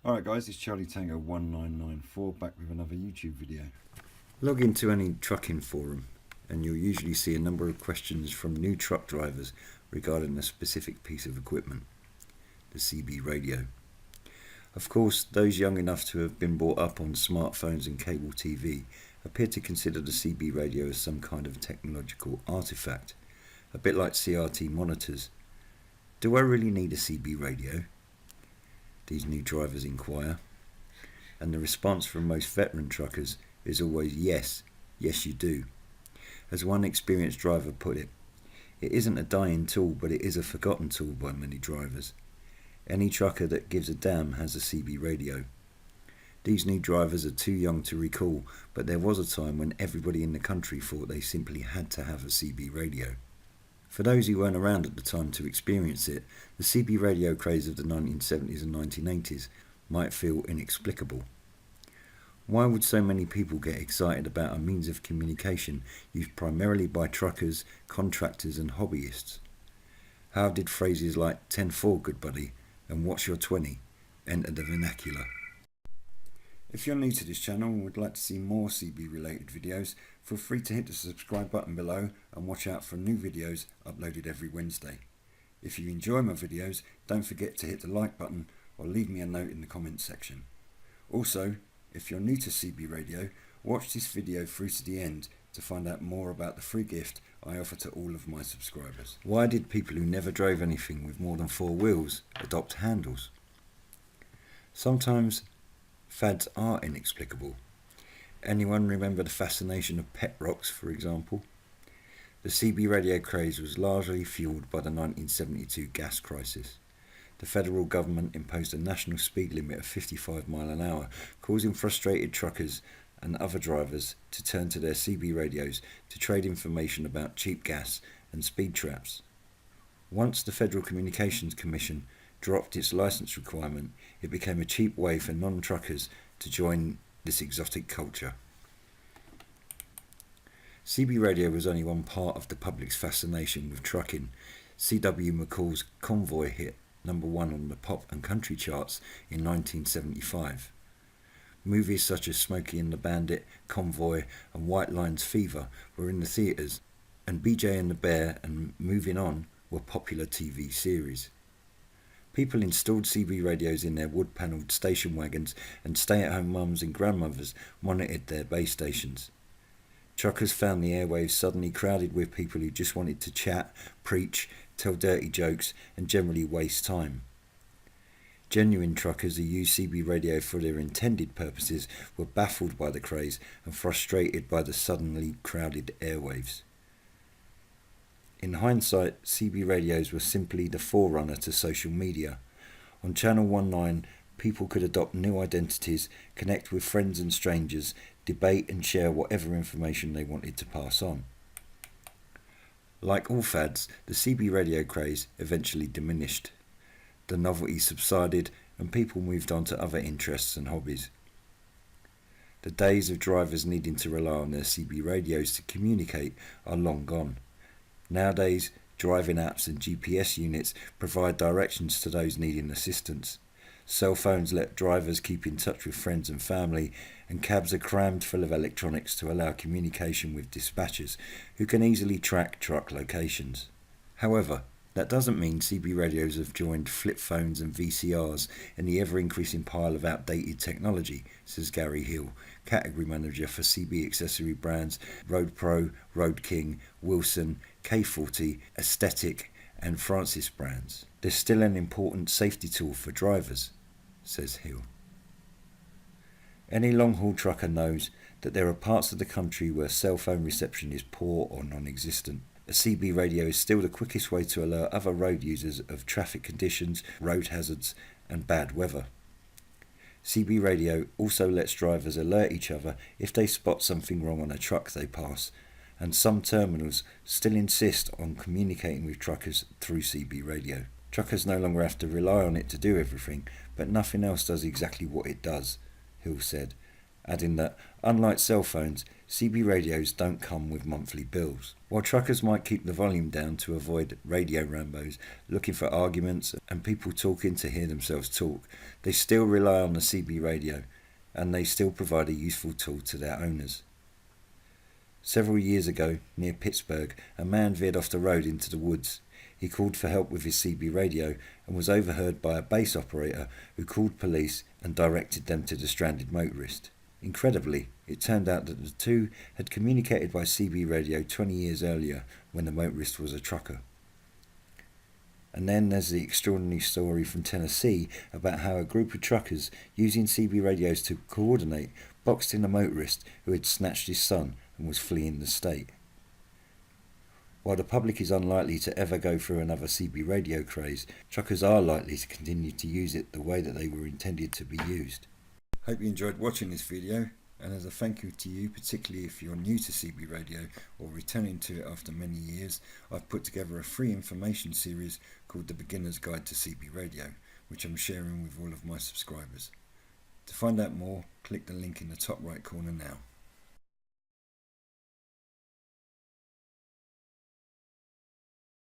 Alright guys, it's Charlie Tango 1994 back with another YouTube video. Log into any trucking forum and you'll usually see a number of questions from new truck drivers regarding a specific piece of equipment, the CB radio. Of course, those young enough to have been brought up on smartphones and cable TV appear to consider the CB radio as some kind of technological artifact, a bit like CRT monitors. Do I really need a CB radio? These new drivers inquire, and the response from most veteran truckers is always yes, yes you do. As one experienced driver put it isn't a dying tool, but it is a forgotten tool by many drivers. Any trucker that gives a damn has a CB radio. These new drivers are too young to recall, but there was a time when everybody in the country thought they simply had to have a CB radio. For those who weren't around at the time to experience it, the CB radio craze of the 1970s and 1980s might feel inexplicable. Why would so many people get excited about a means of communication used primarily by truckers, contractors and hobbyists? How did phrases like 10-4 good buddy and what's your 20 enter the vernacular? If you're new to this channel and would like to see more CB related videos, feel free to hit the subscribe button below and watch out for new videos uploaded every Wednesday. If you enjoy my videos, don't forget to hit the like button or leave me a note in the comments section. Also, if you're new to CB radio, watch this video through to the end to find out more about the free gift I offer to all of my subscribers. Why did people who never drove anything with more than 4 wheels adopt handles? Sometimes fads are inexplicable. Anyone remember the fascination of pet rocks, for example? The CB radio craze was largely fueled by the 1972 gas crisis. The federal government imposed a national speed limit of 55 miles an hour, causing frustrated truckers and other drivers to turn to their CB radios to trade information about cheap gas and speed traps. Once the Federal Communications Commission dropped its license requirement, it became a cheap way for non-truckers to join this exotic culture. CB radio was only one part of the public's fascination with trucking. C.W. McCall's Convoy hit #1 on the pop and country charts in 1975. Movies such as Smokey and the Bandit, Convoy and White Lines Fever were in the theatres, and BJ and the Bear and Moving On were popular TV series. People installed CB radios in their wood-panelled station wagons, and stay-at-home mums and grandmothers monitored their base stations. Truckers found the airwaves suddenly crowded with people who just wanted to chat, preach, tell dirty jokes and generally waste time. Genuine truckers who used CB radio for their intended purposes were baffled by the craze and frustrated by the suddenly crowded airwaves. In hindsight, CB radios were simply the forerunner to social media. On Channel 19, people could adopt new identities, connect with friends and strangers, debate and share whatever information they wanted to pass on. Like all fads, the CB radio craze eventually diminished. The novelty subsided and people moved on to other interests and hobbies. The days of drivers needing to rely on their CB radios to communicate are long gone. Nowadays, driving apps and GPS units provide directions to those needing assistance. Cell phones let drivers keep in touch with friends and family, and cabs are crammed full of electronics to allow communication with dispatchers who can easily track truck locations. However, that doesn't mean CB radios have joined flip phones and VCRs in the ever-increasing pile of outdated technology, says Gary Hill, category manager for CB accessory brands Road Pro, Road King, Wilson, K40, Aesthetic and Francis brands. There's still an important safety tool for drivers, says Hill. Any long-haul trucker knows that there are parts of the country where cell phone reception is poor or non-existent. A CB radio is still the quickest way to alert other road users of traffic conditions, road hazards and bad weather. CB radio also lets drivers alert each other if they spot something wrong on a truck they pass, and some terminals still insist on communicating with truckers through CB radio. Truckers no longer have to rely on it to do everything, but nothing else does exactly what it does, Hill said, adding that, unlike cell phones, CB radios don't come with monthly bills. While truckers might keep the volume down to avoid radio rambos looking for arguments and people talking to hear themselves talk, they still rely on the CB radio, and they still provide a useful tool to their owners. Several years ago, near Pittsburgh, a man veered off the road into the woods. He called for help with his CB radio and was overheard by a base operator who called police and directed them to the stranded motorist. Incredibly, it turned out that the two had communicated by CB radio 20 years earlier when the motorist was a trucker. And then there's the extraordinary story from Tennessee about how a group of truckers using CB radios to coordinate boxed in a motorist who had snatched his son and was fleeing the state. While the public is unlikely to ever go through another CB radio craze, truckers are likely to continue to use it the way that they were intended to be used. Hope you enjoyed watching this video, and as a thank you to you, particularly if you're new to CB radio or returning to it after many years, I've put together a free information series called The Beginner's Guide to CB Radio, which I'm sharing with all of my subscribers. To find out more, click the link in the top right corner now.